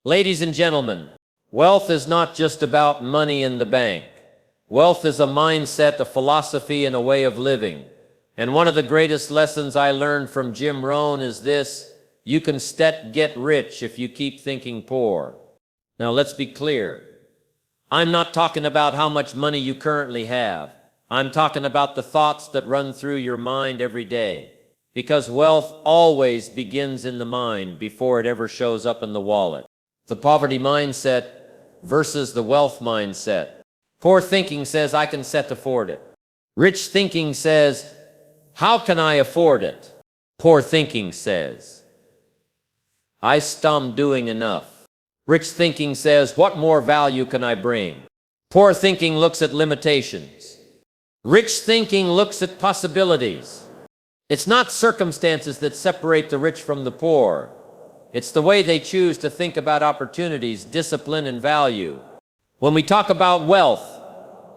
Ladies and gentlemen, wealth is not just about money in the bank. Wealth is a mindset, a philosophy, and a way of living. And one of the greatest lessons I learned from Jim Rohn is this: you can get rich if you keep thinking poor. Now let's be clear. I'm not talking about how much money you currently have. I'm talking about the thoughts that run through your mind every day. Because wealth always begins in the mind before it ever shows up in the wallet. The poverty mindset versus the wealth mindset. Poor thinking says, I can afford it. Rich thinking says, how can I afford it? Poor thinking says, I stop doing enough. Rich thinking says, what more value can I bring? Poor thinking looks at limitations. Rich thinking looks at possibilities. It's not circumstances that separate the rich from the poor. It's the way they choose to think about opportunities, discipline, and value. When we talk about wealth,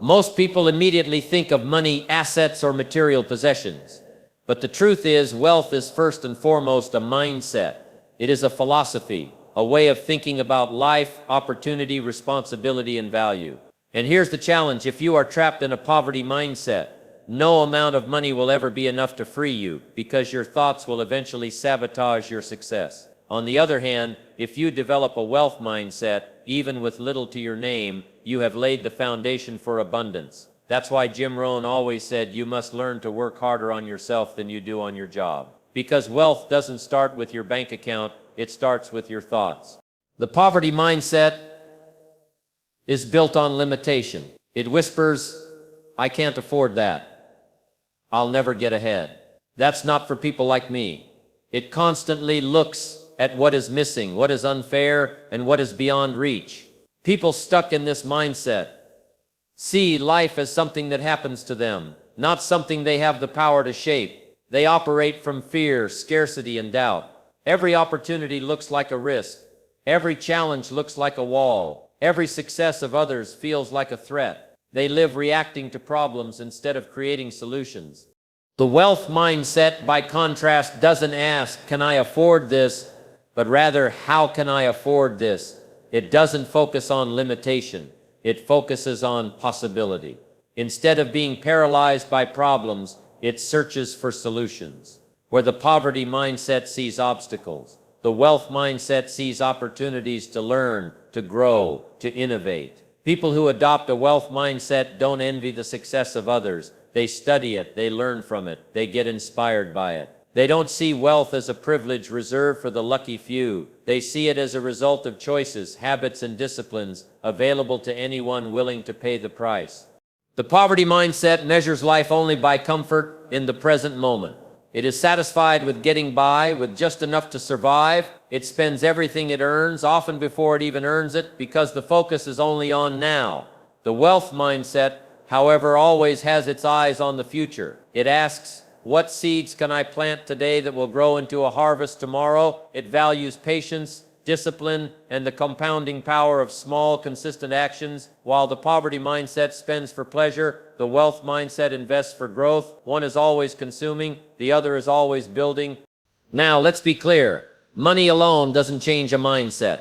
most people immediately think of money, assets, or material possessions. But the truth is, wealth is first and foremost a mindset. It is a philosophy, a way of thinking about life, opportunity, responsibility, and value. And here's the challenge: if you are trapped in a poverty mindset, no amount of money will ever be enough to free you, because your thoughts will eventually sabotage your success. On the other hand, if you develop a wealth mindset, even with little to your name, you have laid the foundation for abundance. That's why Jim Rohn always said you must learn to work harder on yourself than you do on your job. Because wealth doesn't start with your bank account, it starts with your thoughts. The poverty mindset is built on limitation. It whispers, I can't afford that. I'll never get ahead. That's not for people like me. It constantly looks at what is missing, what is unfair, and what is beyond reach. People stuck in this mindset see life as something that happens to them, not something they have the power to shape. They operate from fear, scarcity, and doubt. Every opportunity looks like a risk. Every challenge looks like a wall. Every success of others feels like a threat. They live reacting to problems instead of creating solutions. The wealth mindset, by contrast, doesn't ask, can I afford this? But rather, how can I afford this? It doesn't focus on limitation. It focuses on possibility. Instead of being paralyzed by problems, it searches for solutions. Where the poverty mindset sees obstacles, the wealth mindset sees opportunities to learn, to grow, to innovate. People who adopt a wealth mindset don't envy the success of others. They study it, they learn from it, they get inspired by it. They don't see wealth as a privilege reserved for the lucky few. They see it as a result of choices, habits, and disciplines available to anyone willing to pay the price. The poverty mindset measures life only by comfort in the present moment. It is satisfied with getting by, with just enough to survive. It spends everything it earns, often before it even earns it, because the focus is only on now. The wealth mindset, however, always has its eyes on the future. It asks, what seeds can I plant today that will grow into a harvest tomorrow? It values patience, discipline, and the compounding power of small, consistent actions. While the poverty mindset spends for pleasure, the wealth mindset invests for growth. One is always consuming, the other is always building. Now, let's be clear. Money alone doesn't change a mindset.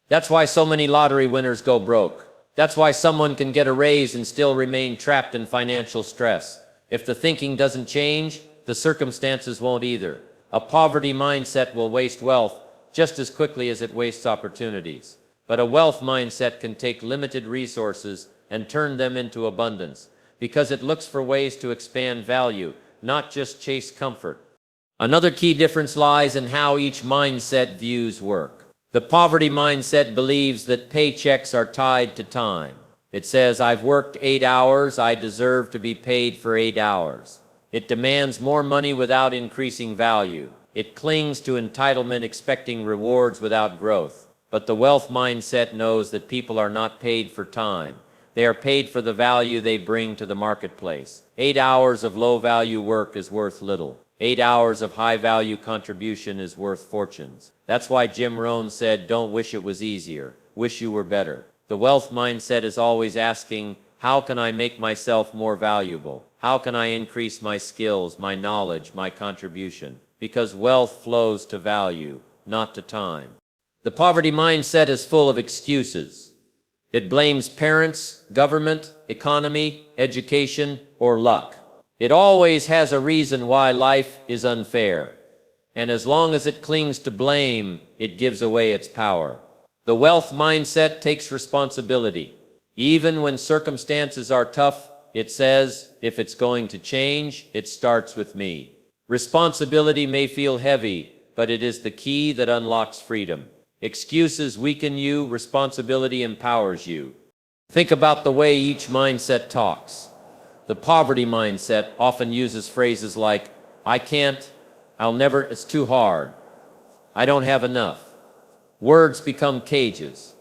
That's why so many lottery winners go broke. That's why someone can get a raise and still remain trapped in financial stress. If the thinking doesn't change, the circumstances won't either. A poverty mindset will waste wealth just as quickly as it wastes opportunities. But a wealth mindset can take limited resources and turn them into abundance, because it looks for ways to expand value, not just chase comfort. Another key difference lies in how each mindset views work. The poverty mindset believes that paychecks are tied to time. It says, I've worked 8 hours, I deserve to be paid for 8 hours. It demands more money without increasing value. It clings to entitlement, expecting rewards without growth. But the wealth mindset knows that people are not paid for time. They are paid for the value they bring to the marketplace. 8 hours of low-value work is worth little. 8 hours of high-value contribution is worth fortunes. That's why Jim Rohn said, don't wish it was easier, wish you were better. The wealth mindset is always asking, how can I make myself more valuable? How can I increase my skills, my knowledge, my contribution? Because wealth flows to value, not to time. The poverty mindset is full of excuses. It blames parents, government, economy, education, or luck. It always has a reason why life is unfair. And as long as it clings to blame, it gives away its power. The wealth mindset takes responsibility. Even when circumstances are tough, it says, if it's going to change, it starts with me. Responsibility may feel heavy, but it is the key that unlocks freedom. Excuses weaken you, responsibility empowers you. Think about the way each mindset talks. The poverty mindset often uses phrases like, I can't, I'll never, it's too hard, I don't have enough. Words become cages,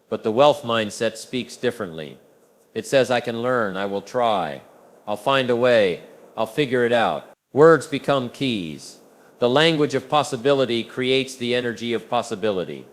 but the wealth mindset speaks differently. It says, I can learn, I will try, I'll find a way, I'll figure it out. Words become keys. The language of possibility creates the energy of possibility.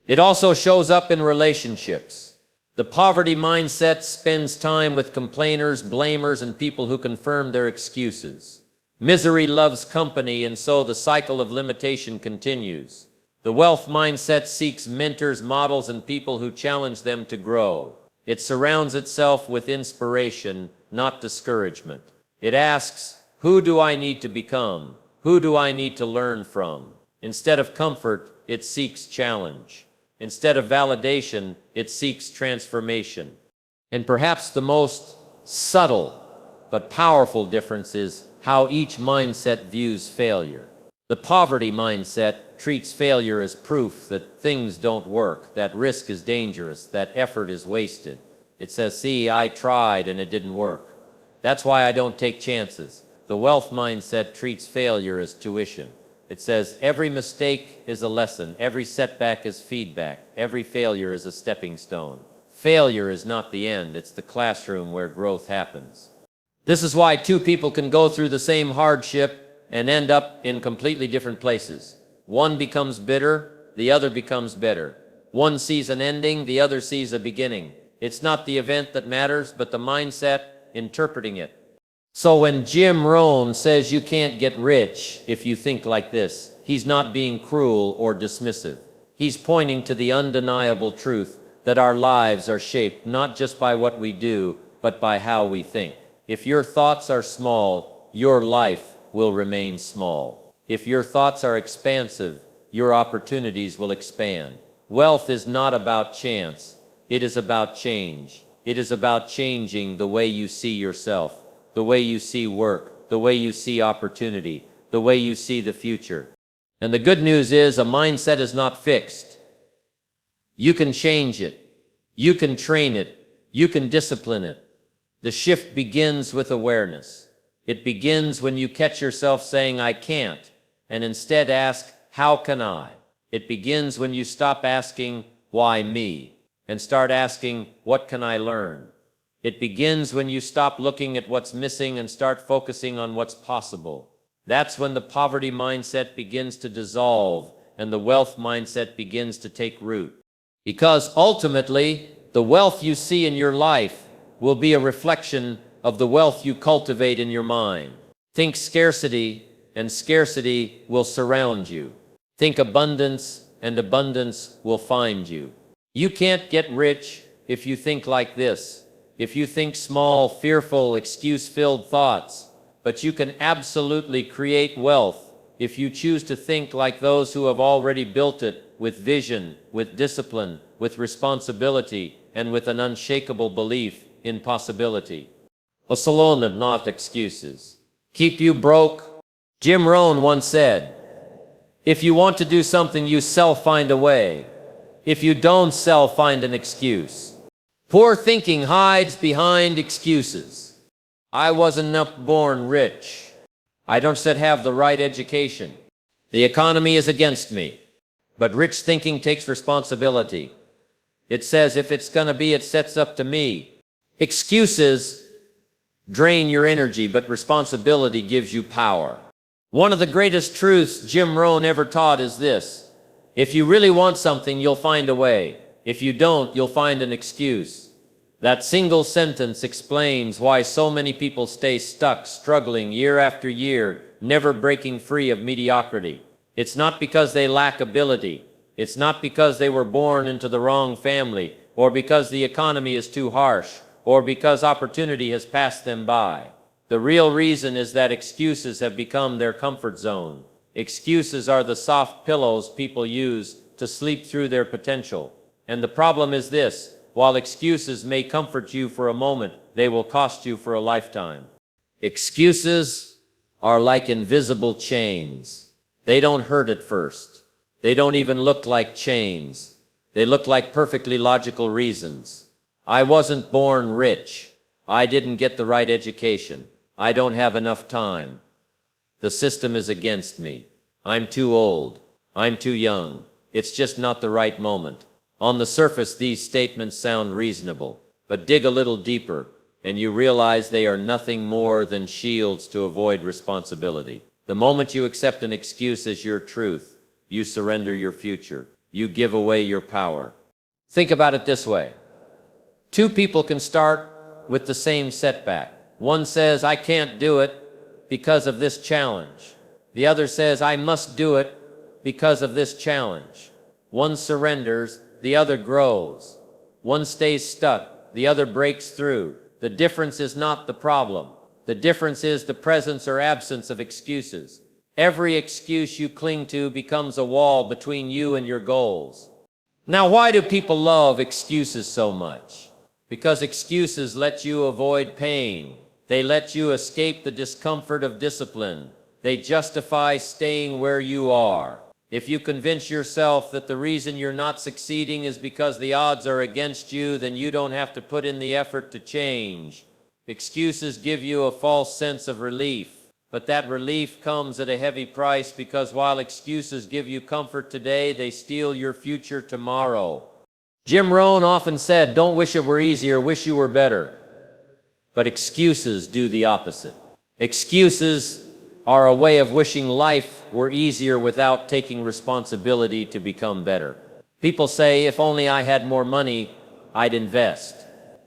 It also shows up in relationships. The poverty mindset spends time with complainers, blamers, and people who confirm their excuses. Misery loves company, and so the cycle of limitation continues. The wealth mindset seeks mentors, models, and people who challenge them to grow. It surrounds itself with inspiration, not discouragement. It asks, who do I need to become? Who do I need to learn from? Instead of comfort, it seeks challenge. Instead of validation, it seeks transformation. And perhaps the most subtle but powerful difference is how each mindset views failure. The poverty mindset treats failure as proof that things don't work, that risk is dangerous, that effort is wasted. It says, see, I tried and it didn't work. That's why I don't take chances. The wealth mindset treats failure as tuition. It says, every mistake is a lesson, every setback is feedback, every failure is a stepping stone. Failure is not the end, it's the classroom where growth happens. This is why two people can go through the same hardship and end up in completely different places. One becomes bitter, the other becomes better. One sees an ending, the other sees a beginning. It's not the event that matters, but the mindset interpreting it. So when Jim Rohn says you can't get rich if you think like this, he's not being cruel or dismissive. He's pointing to the undeniable truth that our lives are shaped not just by what we do, but by how we think. If your thoughts are small, your life will remain small. If your thoughts are expansive, your opportunities will expand. Wealth is not about chance. It is about change. It is about changing the way you see yourself, the way you see work, the way you see opportunity, the way you see the future. And the good news is a mindset is not fixed. You can change it. You can train it. You can discipline it. The shift begins with awareness. It begins when you catch yourself saying, I can't, and instead ask, how can I? It begins when you stop asking, why me? And start asking, what can I learn? It begins when you stop looking at what's missing and start focusing on what's possible. That's when the poverty mindset begins to dissolve and the wealth mindset begins to take root. Because ultimately, the wealth you see in your life will be a reflection of the wealth you cultivate in your mind. Think scarcity, and scarcity will surround you. Think abundance, and abundance will find you. You can't get rich if you think like this. If you think small, fearful, excuse-filled thoughts, but you can absolutely create wealth if you choose to think like those who have already built it, with vision, with discipline, with responsibility, and with an unshakable belief in possibility. A salon of not excuses. Keep you broke? Jim Rohn once said, if you want to do something you sell, find a way. If you don't sell, find an excuse. Poor thinking hides behind excuses. I wasn't born rich. I don't have the right education. The economy is against me. But rich thinking takes responsibility. It says if it's gonna be, it sets up to me. Excuses drain your energy, but responsibility gives you power. One of the greatest truths Jim Rohn ever taught is this: if you really want something, you'll find a way. If you don't, you'll find an excuse. That single sentence explains why so many people stay stuck, struggling year after year, never breaking free of mediocrity. It's not because they lack ability. It's not because they were born into the wrong family, or because the economy is too harsh, or because opportunity has passed them by. The real reason is that excuses have become their comfort zone. Excuses are the soft pillows people use to sleep through their potential. And the problem is this: while excuses may comfort you for a moment, they will cost you for a lifetime. Excuses are like invisible chains. They don't hurt at first. They don't even look like chains. They look like perfectly logical reasons. I wasn't born rich. I didn't get the right education. I don't have enough time. The system is against me. I'm too old. I'm too young. It's just not the right moment. On the surface, these statements sound reasonable, but dig a little deeper, and you realize they are nothing more than shields to avoid responsibility. The moment you accept an excuse as your truth, you surrender your future. You give away your power. Think about it this way. Two people can start with the same setback. One says, I can't do it because of this challenge. The other says, I must do it because of this challenge. One surrenders, the other grows. One stays stuck, the other breaks through. The difference is not the problem. The difference is the presence or absence of excuses. Every excuse you cling to becomes a wall between you and your goals. Now, why do people love excuses so much? Because excuses let you avoid pain. They let you escape the discomfort of discipline. They justify staying where you are. If you convince yourself that the reason you're not succeeding is because the odds are against you, then you don't have to put in the effort to change. Excuses give you a false sense of relief, but that relief comes at a heavy price, because while excuses give you comfort today, they steal your future tomorrow. Jim Rohn often said, don't wish it were easier, wish you were better. But excuses do the opposite. Excuses are a way of wishing life were easier without taking responsibility to become better. People say, if only I had more money, I'd invest.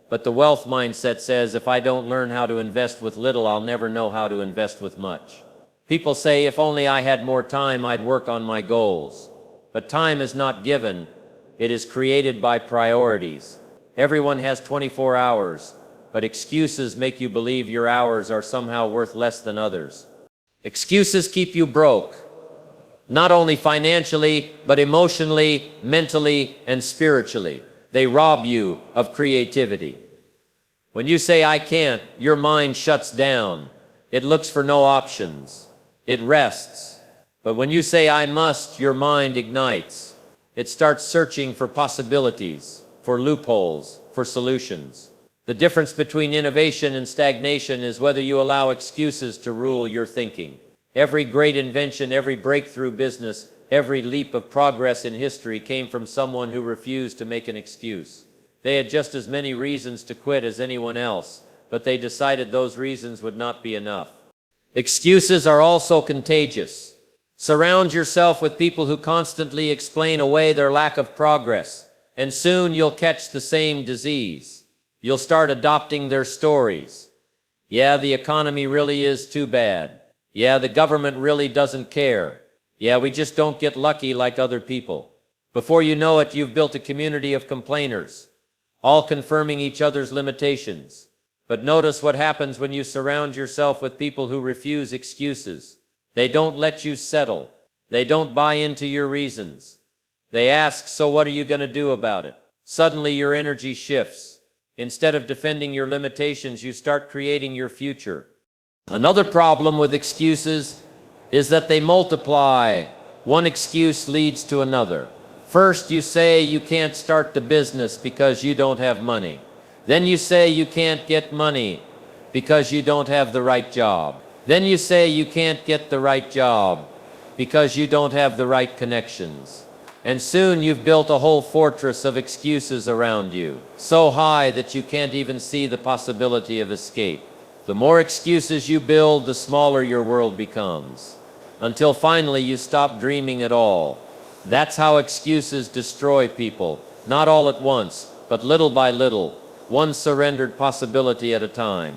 But the wealth mindset says, if I don't learn how to invest with little, I'll never know how to invest with much. People say, if only I had more time, I'd work on my goals. But time is not given. It is created by priorities. Everyone has 24 hours, but excuses make you believe your hours are somehow worth less than others. Excuses keep you broke, not only financially, but emotionally, mentally, and spiritually. They rob you of creativity. When you say, I can't, your mind shuts down. It looks for no options. It rests. But when you say, I must, your mind ignites. It starts searching for possibilities, for loopholes, for solutions. The difference between innovation and stagnation is whether you allow excuses to rule your thinking. Every great invention, every breakthrough business, every leap of progress in history came from someone who refused to make an excuse. They had just as many reasons to quit as anyone else, but they decided those reasons would not be enough. Excuses are also contagious. Surround yourself with people who constantly explain away their lack of progress, and soon you'll catch the same disease. You'll start adopting their stories. Yeah, the economy really is too bad. Yeah, the government really doesn't care. Yeah, we just don't get lucky like other people. Before you know it, you've built a community of complainers, all confirming each other's limitations. But notice what happens when you surround yourself with people who refuse excuses. They don't let you settle. They don't buy into your reasons. They ask, so what are you going to do about it? Suddenly your energy shifts. Instead of defending your limitations, you start creating your future. Another problem with excuses is that they multiply. One excuse leads to another. First, you say you can't start the business because you don't have money. Then you say you can't get money because you don't have the right job. Then you say you can't get the right job because you don't have the right connections. And soon you've built a whole fortress of excuses around you, so high that you can't even see the possibility of escape. The more excuses you build, the smaller your world becomes, until finally you stop dreaming at all. That's how excuses destroy people, not all at once, but little by little, one surrendered possibility at a time.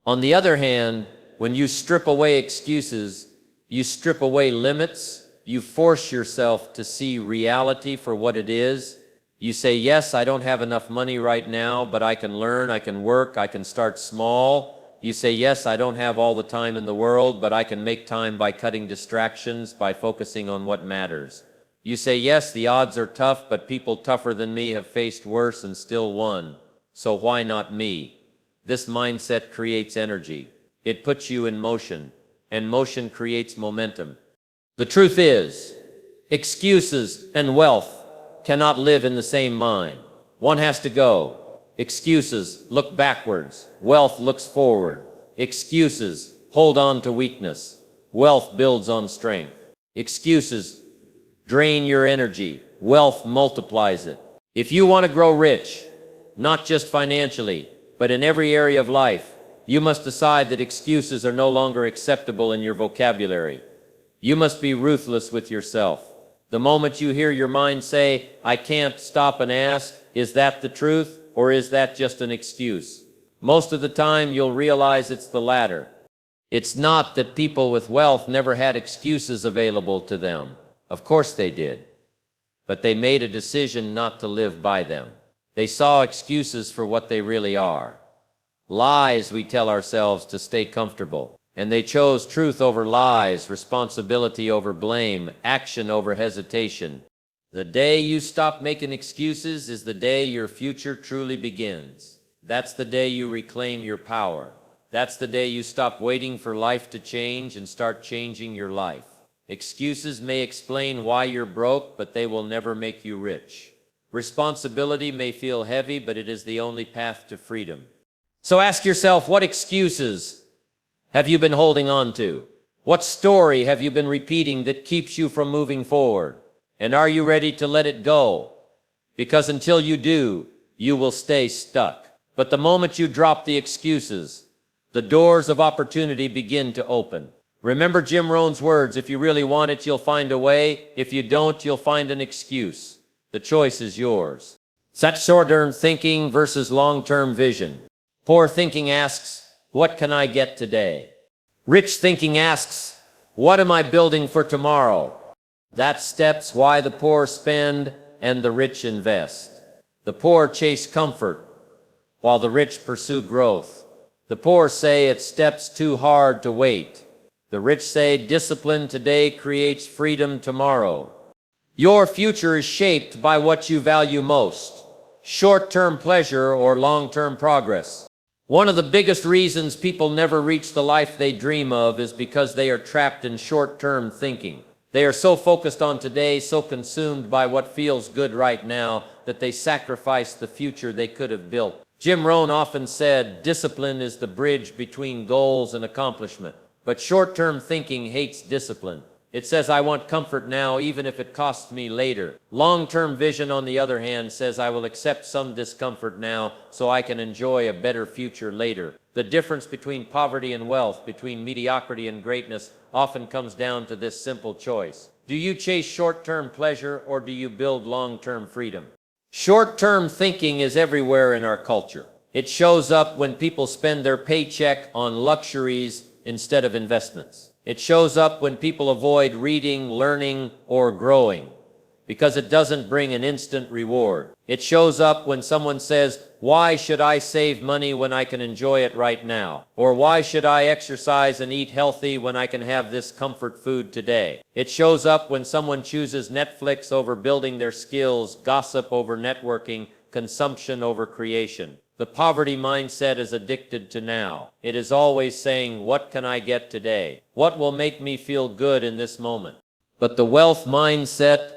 On the other hand, when you strip away excuses, you strip away limits, You force yourself to see reality for what it is. You say, yes, I don't have enough money right now, but I can learn, I can work, I can start small. You say, yes, I don't have all the time in the world, but I can make time by cutting distractions, by focusing on what matters. You say, yes, the odds are tough, but people tougher than me have faced worse and still won. So why not me? This mindset creates energy. It puts you in motion, and motion creates momentum. The truth is, excuses and wealth cannot live in the same mind. One has to go. Excuses look backwards. Wealth looks forward. Excuses hold on to weakness. Wealth builds on strength. Excuses drain your energy. Wealth multiplies it. If you want to grow rich, not just financially, but in every area of life, you must decide that excuses are no longer acceptable in your vocabulary. You must be ruthless with yourself. The moment you hear your mind say, I can't, stop and ask, is that the truth, or is that just an excuse? Most of the time you'll realize it's the latter. It's not that people with wealth never had excuses available to them. Of course they did. But they made a decision not to live by them. They saw excuses for what they really are. Lies we tell ourselves to stay comfortable. And they chose truth over lies, responsibility over blame, action over hesitation. The day you stop making excuses is the day your future truly begins. That's the day you reclaim your power. That's the day you stop waiting for life to change and start changing your life. Excuses may explain why you're broke, but they will never make you rich. Responsibility may feel heavy, but it is the only path to freedom. So ask yourself, what excuses have you been holding on to? What story have you been repeating that keeps you from moving forward? And are you ready to let it go? Because until you do, you will stay stuck. But the moment you drop the excuses, the doors of opportunity begin to open. Remember Jim Rohn's words, if you really want it, you'll find a way. If you don't, you'll find an excuse. The choice is yours. That's short-term thinking versus long-term vision. Poor thinking asks, what can I get today? Rich thinking asks, what am I building for tomorrow? That steps why the poor spend and the rich invest. The poor chase comfort, while the rich pursue growth. The poor say it steps too hard to wait. The rich say discipline today creates freedom tomorrow. Your future is shaped by what you value most, short-term pleasure or long-term progress. One of the biggest reasons people never reach the life they dream of is because they are trapped in short-term thinking. They are so focused on today, so consumed by what feels good right now, that they sacrifice the future they could have built. Jim Rohn often said, discipline is the bridge between goals and accomplishment. But short-term thinking hates discipline. It says, I want comfort now, even if it costs me later. Long-term vision, on the other hand, says, I will accept some discomfort now so I can enjoy a better future later. The difference between poverty and wealth, between mediocrity and greatness, often comes down to this simple choice. Do you chase short-term pleasure, or do you build long-term freedom? Short-term thinking is everywhere in our culture. It shows up when people spend their paycheck on luxuries instead of investments. It shows up when people avoid reading, learning, or growing, because it doesn't bring an instant reward. It shows up when someone says, why should I save money when I can enjoy it right now? Or why should I exercise and eat healthy when I can have this comfort food today? It shows up when someone chooses Netflix over building their skills, gossip over networking, consumption over creation. The poverty mindset is addicted to now. It is always saying, what can I get today? What will make me feel good in this moment? But the wealth mindset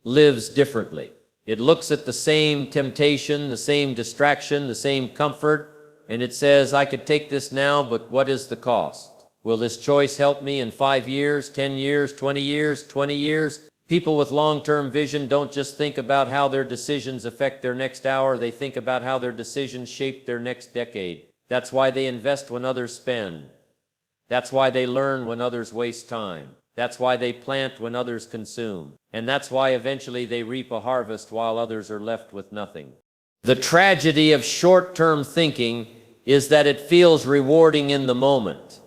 lives differently. It looks at the same temptation, the same distraction, the same comfort, and it says, I could take this now, but what is the cost? Will this choice help me in 5 years, 10 years, 20 years, 20 years? People with long-term vision don't just think about how their decisions affect their next hour, they think about how their decisions shape their next decade. That's why they invest when others spend. That's why they learn when others waste time. That's why they plant when others consume. And that's why eventually they reap a harvest while others are left with nothing. The tragedy of short-term thinking is that it feels rewarding in the moment,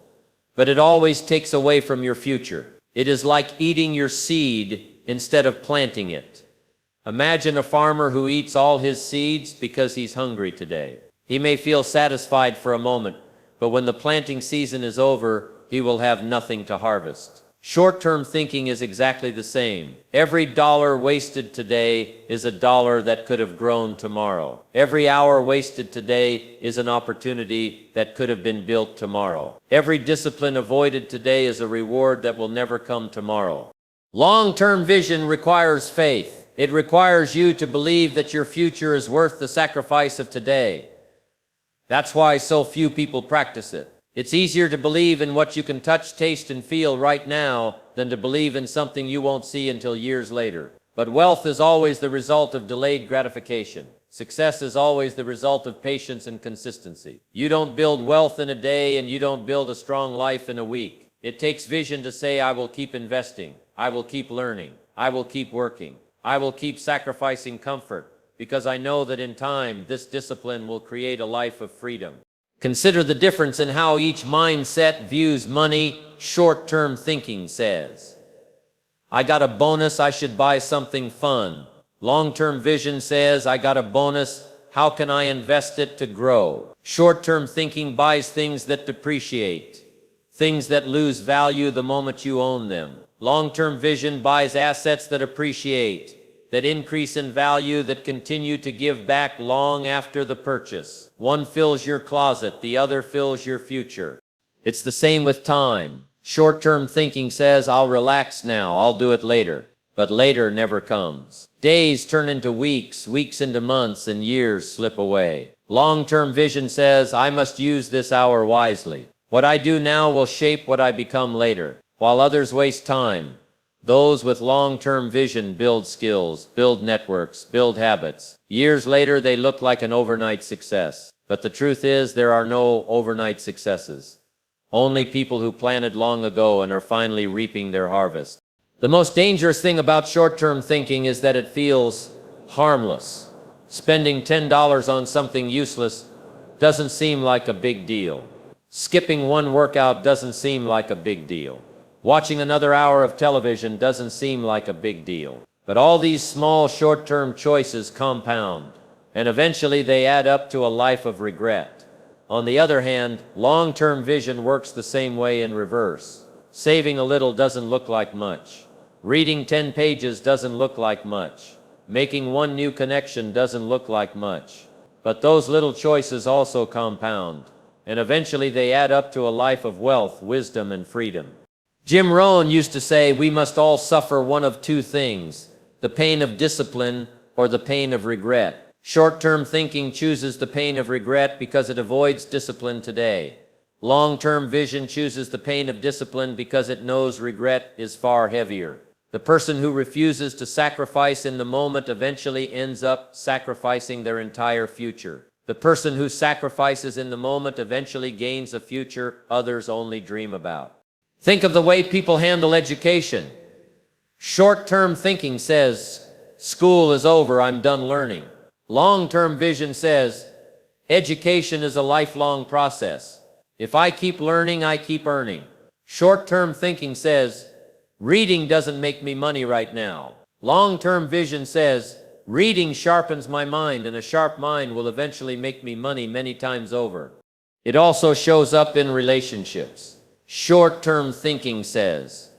but it always takes away from your future. It is like eating your seed instead of planting it. Imagine a farmer who eats all his seeds because he's hungry today. He may feel satisfied for a moment, but when the planting season is over, he will have nothing to harvest. Short-term thinking is exactly the same. Every dollar wasted today is a dollar that could have grown tomorrow. Every hour wasted today is an opportunity that could have been built tomorrow. Every discipline avoided today is a reward that will never come tomorrow. Long-term vision requires faith. It requires you to believe that your future is worth the sacrifice of today. That's why so few people practice it. It's easier to believe in what you can touch, taste, and feel right now than to believe in something you won't see until years later. But wealth is always the result of delayed gratification. Success is always the result of patience and consistency. You don't build wealth in a day, and you don't build a strong life in a week. It takes vision to say, I will keep investing. I will keep learning. I will keep working. I will keep sacrificing comfort, because I know that in time, this discipline will create a life of freedom. Consider the difference in how each mindset views money. Short-term thinking says, I got a bonus, I should buy something fun. Long-term vision says, I got a bonus, how can I invest it to grow? Short-term thinking buys things that depreciate, things that lose value the moment you own them. Long-term vision buys assets that appreciate, that increase in value, that continue to give back long after the purchase. One fills your closet, the other fills your future. It's the same with time. Short-term thinking says, I'll relax now, I'll do it later. But later never comes. Days turn into weeks, weeks into months, and years slip away. Long-term vision says, I must use this hour wisely. What I do now will shape what I become later. While others waste time, those with long-term vision build skills, build networks, build habits. Years later, they look like an overnight success. But the truth is, there are no overnight successes. Only people who planted long ago and are finally reaping their harvest. The most dangerous thing about short-term thinking is that it feels harmless. Spending $10 on something useless doesn't seem like a big deal. Skipping one workout doesn't seem like a big deal. Watching another hour of television doesn't seem like a big deal. But all these small short-term choices compound, and eventually they add up to a life of regret. On the other hand, long-term vision works the same way in reverse. Saving a little doesn't look like much. Reading 10 pages doesn't look like much. Making one new connection doesn't look like much. But those little choices also compound, and eventually they add up to a life of wealth, wisdom, and freedom. Jim Rohn used to say, we must all suffer one of two things, the pain of discipline or the pain of regret. Short-term thinking chooses the pain of regret because it avoids discipline today. Long-term vision chooses the pain of discipline because it knows regret is far heavier. The person who refuses to sacrifice in the moment eventually ends up sacrificing their entire future. The person who sacrifices in the moment eventually gains a future others only dream about. Think of the way people handle education. Short-term thinking says, school is over, I'm done learning. Long-term vision says, education is a lifelong process. If I keep learning, I keep earning. Short-term thinking says, reading doesn't make me money right now. Long-term vision says, reading sharpens my mind, and a sharp mind will eventually make me money many times over. It also shows up in relationships. Short-term thinking says,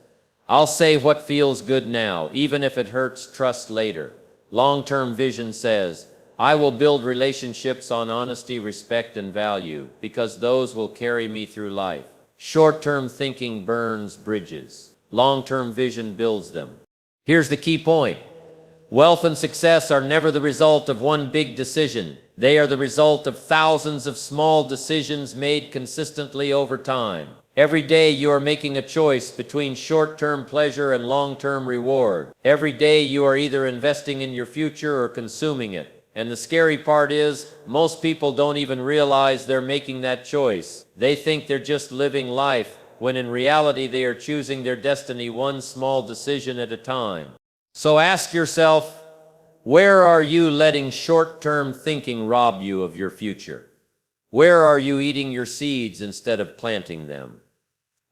I'll say what feels good now, even if it hurts trust later. Long-term vision says, I will build relationships on honesty, respect, and value, because those will carry me through life. Short-term thinking burns bridges. Long-term vision builds them. Here's the key point. Wealth and success are never the result of one big decision. They are the result of thousands of small decisions made consistently over time. Every day you are making a choice between short-term pleasure and long-term reward. Every day you are either investing in your future or consuming it. And the scary part is, most people don't even realize they're making that choice. They think they're just living life, when in reality they are choosing their destiny one small decision at a time. So ask yourself, where are you letting short-term thinking rob you of your future? Where are you eating your seeds instead of planting them?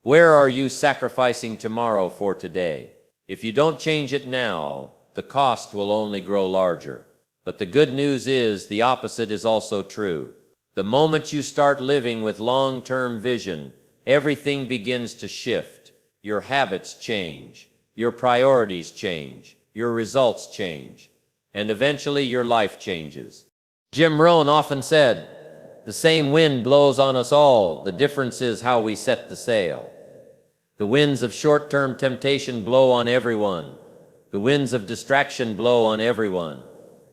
Where are you sacrificing tomorrow for today? If you don't change it now, the cost will only grow larger. But the good news is the opposite is also true. The moment you start living with long-term vision, everything begins to shift. Your habits change. Your priorities change. Your results change. And eventually your life changes. Jim Rohn often said, "The same wind blows on us all. The difference is how we set the sail." The winds of short-term temptation blow on everyone. The winds of distraction blow on everyone.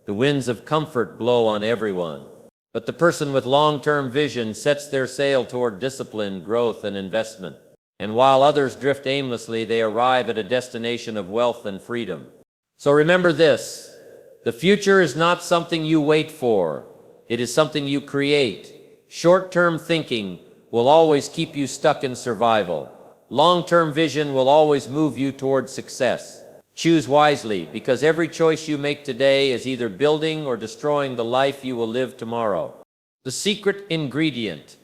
The winds of comfort blow on everyone. But the person with long-term vision sets their sail toward discipline, growth, and investment. And while others drift aimlessly, they arrive at a destination of wealth and freedom. So remember this: the future is not something you wait for. It is something you create. Short-term thinking will always keep you stuck in survival. Long-term vision will always move you toward success. Choose wisely, because every choice you make today is either building or destroying the life you will live tomorrow. The secret ingredient: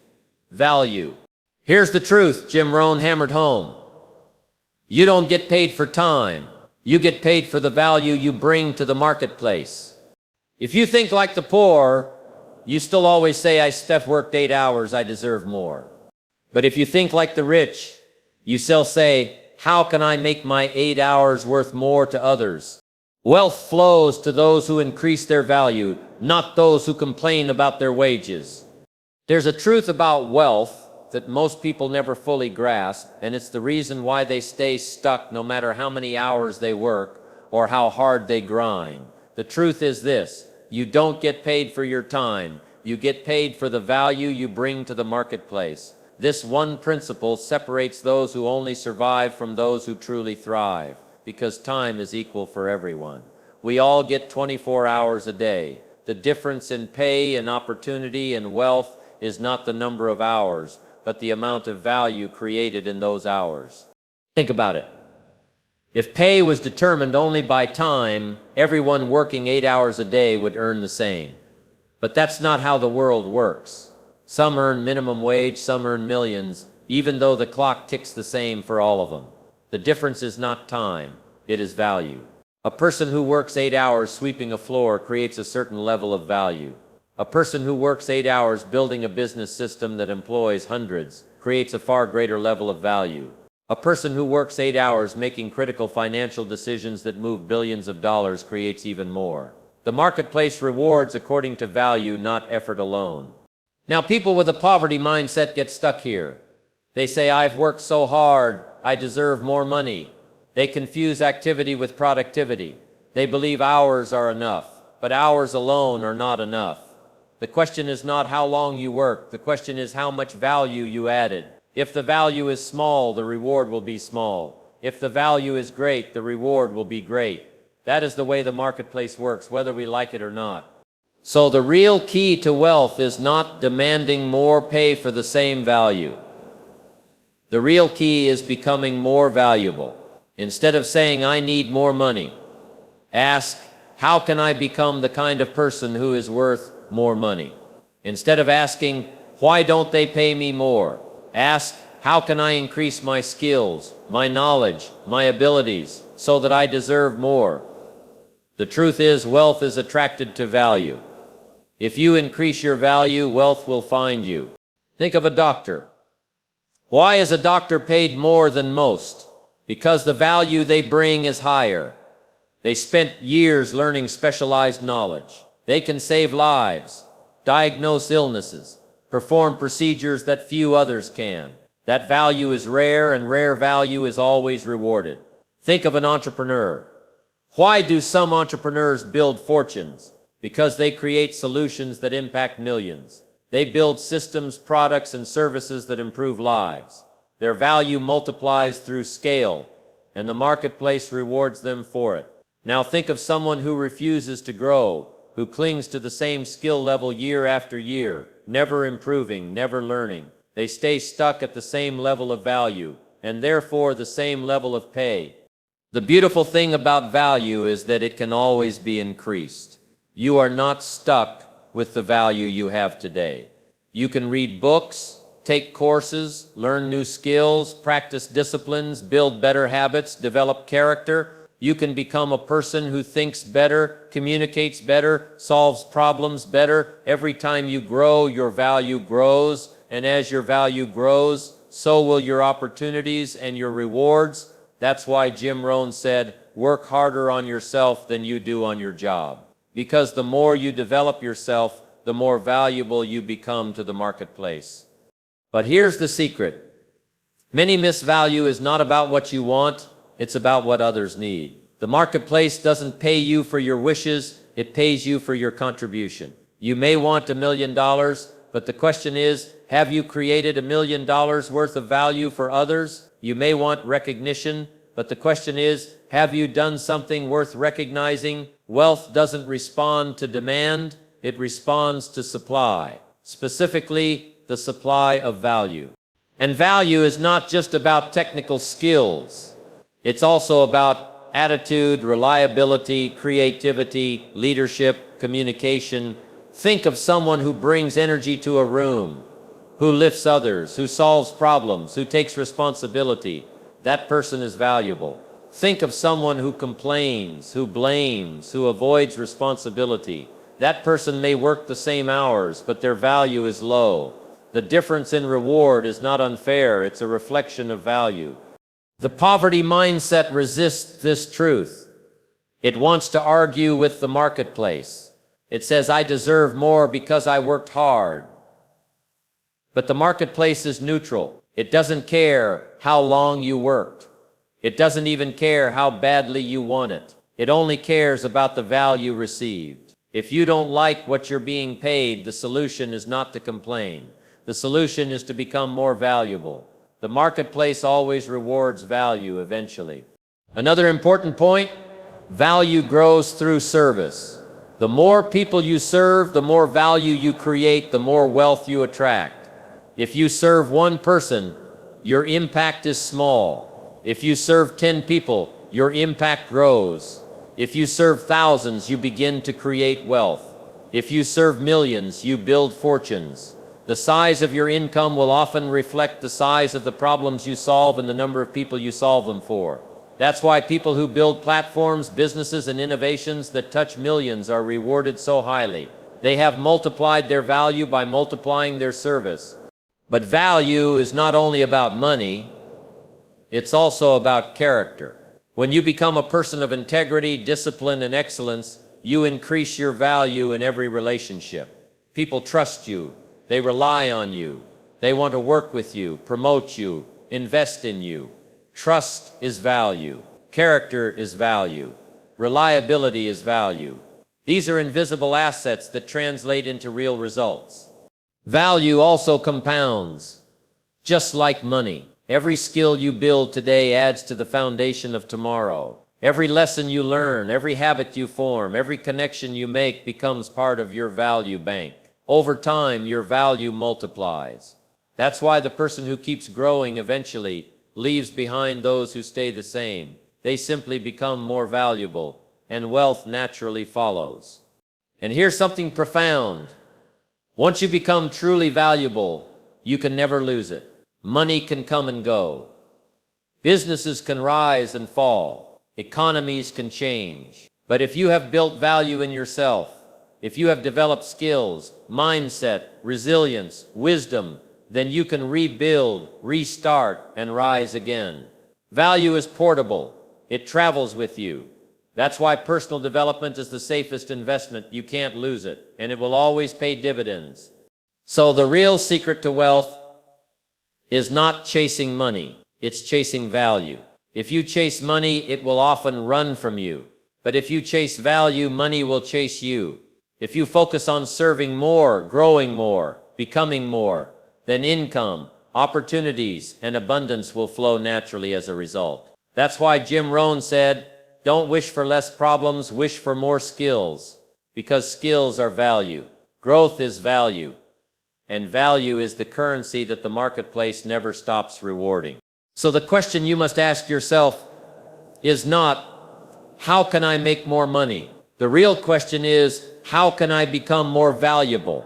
value. Here's the truth Jim Rohn hammered home. You don't get paid for time. You get paid for the value you bring to the marketplace. If you think like the poor, you still always say, "Steph worked 8 hours, I deserve more." But if you think like the rich, you still say, "How can I make my 8 hours worth more to others?" Wealth flows to those who increase their value, not those who complain about their wages. There's a truth about wealth that most people never fully grasp, and it's the reason why they stay stuck no matter how many hours they work or how hard they grind. The truth is this: you don't get paid for your time. You get paid for the value you bring to the marketplace. This one principle separates those who only survive from those who truly thrive, because time is equal for everyone. We all get 24 hours a day. The difference in pay and opportunity and wealth is not the number of hours, but the amount of value created in those hours. Think about it. If pay was determined only by time, everyone working 8 hours a day would earn the same. But that's not how the world works. Some earn minimum wage, some earn millions, even though the clock ticks the same for all of them. The difference is not time, it is value. A person who works 8 hours sweeping a floor creates a certain level of value. A person who works 8 hours building a business system that employs hundreds creates a far greater level of value. A person who works 8 hours making critical financial decisions that move billions of dollars creates even more. The marketplace rewards according to value, not effort alone. Now, people with a poverty mindset get stuck here. They say, "I've worked so hard, I deserve more money." They confuse activity with productivity. They believe hours are enough, but hours alone are not enough. The question is not how long you work. The question is how much value you added. If the value is small, the reward will be small. If the value is great, the reward will be great. That is the way the marketplace works, whether we like it or not. So the real key to wealth is not demanding more pay for the same value. The real key is becoming more valuable. Instead of saying, "I need more money," ask, "How can I become the kind of person who is worth more money?" Instead of asking, "Why don't they pay me more?" ask, "How can I increase my skills, my knowledge, my abilities, so that I deserve more?" The truth is, wealth is attracted to value. If you increase your value, wealth will find you. Think of a doctor. Why is a doctor paid more than most? Because the value they bring is higher. They spent years learning specialized knowledge. They can save lives, diagnose illnesses, perform procedures that few others can. That value is rare, and rare value is always rewarded. Think of an entrepreneur. Why do some entrepreneurs build fortunes? Because they create solutions that impact millions. They build systems, products, and services that improve lives. Their value multiplies through scale, and the marketplace rewards them for it. Now think of someone who refuses to grow, who clings to the same skill level year after year, never improving, never learning. They stay stuck at the same level of value, and therefore the same level of pay. The beautiful thing about value is that it can always be increased. You are not stuck with the value you have today. You can read books, take courses, learn new skills, practice disciplines, build better habits, develop character, you can become a person who thinks better, communicates better, solves problems better. Every time you grow, your value grows, and as your value grows, so will your opportunities and your rewards. That's why Jim Rohn said, work harder on yourself than you do on your job. Because the more you develop yourself, the more valuable you become to the marketplace. But here's the secret. Many miss value is not about what you want, it's about what others need. The marketplace doesn't pay you for your wishes, it pays you for your contribution. You may want $1 million, but the question is, have you created $1 million worth of value for others? You may want recognition, but the question is, have you done something worth recognizing? Wealth doesn't respond to demand, it responds to supply. Specifically, the supply of value. And value is not just about technical skills. It's also about attitude, reliability, creativity, leadership, communication. Think of someone who brings energy to a room, who lifts others, who solves problems, who takes responsibility. That person is valuable. Think of someone who complains, who blames, who avoids responsibility. That person may work the same hours, but their value is low. The difference in reward is not unfair, it's a reflection of value. The poverty mindset resists this truth. It wants to argue with the marketplace. It says, I deserve more because I worked hard. But the marketplace is neutral. It doesn't care how long you worked. It doesn't even care how badly you want it. It only cares about the value received. If you don't like what you're being paid, the solution is not to complain. The solution is to become more valuable. The marketplace always rewards value eventually. Another important point, value grows through service. The more people you serve, the more value you create, the more wealth you attract. If you serve one person, your impact is small. If you serve 10 people, your impact grows. If you serve thousands, you begin to create wealth. If you serve millions, you build fortunes. The size of your income will often reflect the size of the problems you solve and the number of people you solve them for. That's why people who build platforms, businesses, and innovations that touch millions are rewarded so highly. They have multiplied their value by multiplying their service. But value is not only about money, it's also about character. When you become a person of integrity, discipline, and excellence, you increase your value in every relationship. People trust you. They rely on you. They want to work with you, promote you, invest in you. Trust is value. Character is value. Reliability is value. These are invisible assets that translate into real results. Value also compounds. Just like money, every skill you build today adds to the foundation of tomorrow. Every lesson you learn, every habit you form, every connection you make becomes part of your value bank. Over time, your value multiplies. That's why the person who keeps growing eventually leaves behind those who stay the same. They simply become more valuable, and wealth naturally follows. And here's something profound. Once you become truly valuable, you can never lose it. Money can come and go. Businesses can rise and fall. Economies can change. But if you have built value in yourself, if you have developed skills, mindset, resilience, wisdom, then you can rebuild, restart, and rise again. Value is portable. It travels with you. That's why personal development is the safest investment. You can't lose it, and it will always pay dividends. So the real secret to wealth is not chasing money. It's chasing value. If you chase money, it will often run from you. But if you chase value, money will chase you. If you focus on serving more, growing more, becoming more, then income, opportunities, and abundance will flow naturally as a result. That's why Jim Rohn said, don't wish for less problems, wish for more skills. Because skills are value. Growth is value. And value is the currency that the marketplace never stops rewarding. So the question you must ask yourself is not, how can I make more money? The real question is, how can I become more valuable?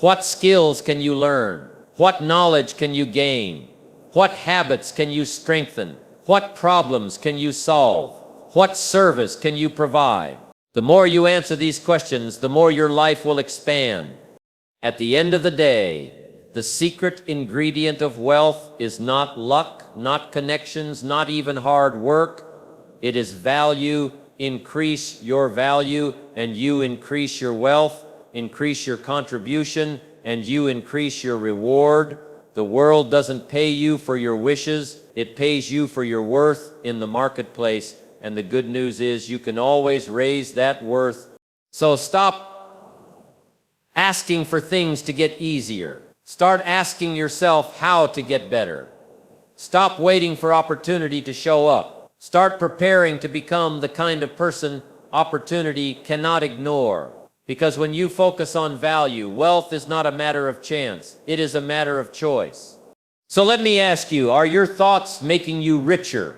What skills can you learn? What knowledge can you gain? What habits can you strengthen? What problems can you solve? What service can you provide? The more you answer these questions, the more your life will expand. At the end of the day, the secret ingredient of wealth is not luck, not connections, not even hard work. It is value. Increase your value, and you increase your wealth. Increase your contribution, and you increase your reward. The world doesn't pay you for your wishes. It pays you for your worth in the marketplace. And the good news is you can always raise that worth. So stop asking for things to get easier. Start asking yourself how to get better. Stop waiting for opportunity to show up. Start preparing to become the kind of person opportunity cannot ignore. Because when you focus on value, wealth is not a matter of chance. It is a matter of choice. So let me ask you, are your thoughts making you richer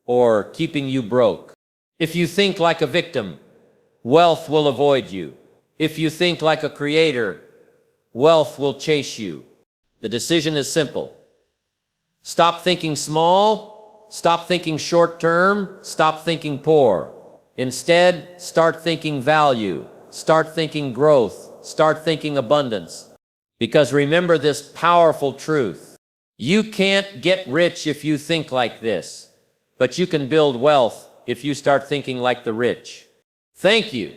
or keeping you broke? If you think like a victim, wealth will avoid you. If you think like a creator, wealth will chase you. The decision is simple. Stop thinking small. Stop thinking short term. Stop thinking poor. Instead, start thinking value. Start thinking growth. Start thinking abundance. Because remember this powerful truth. You can't get rich if you think like this, but you can build wealth if you start thinking like the rich. Thank you.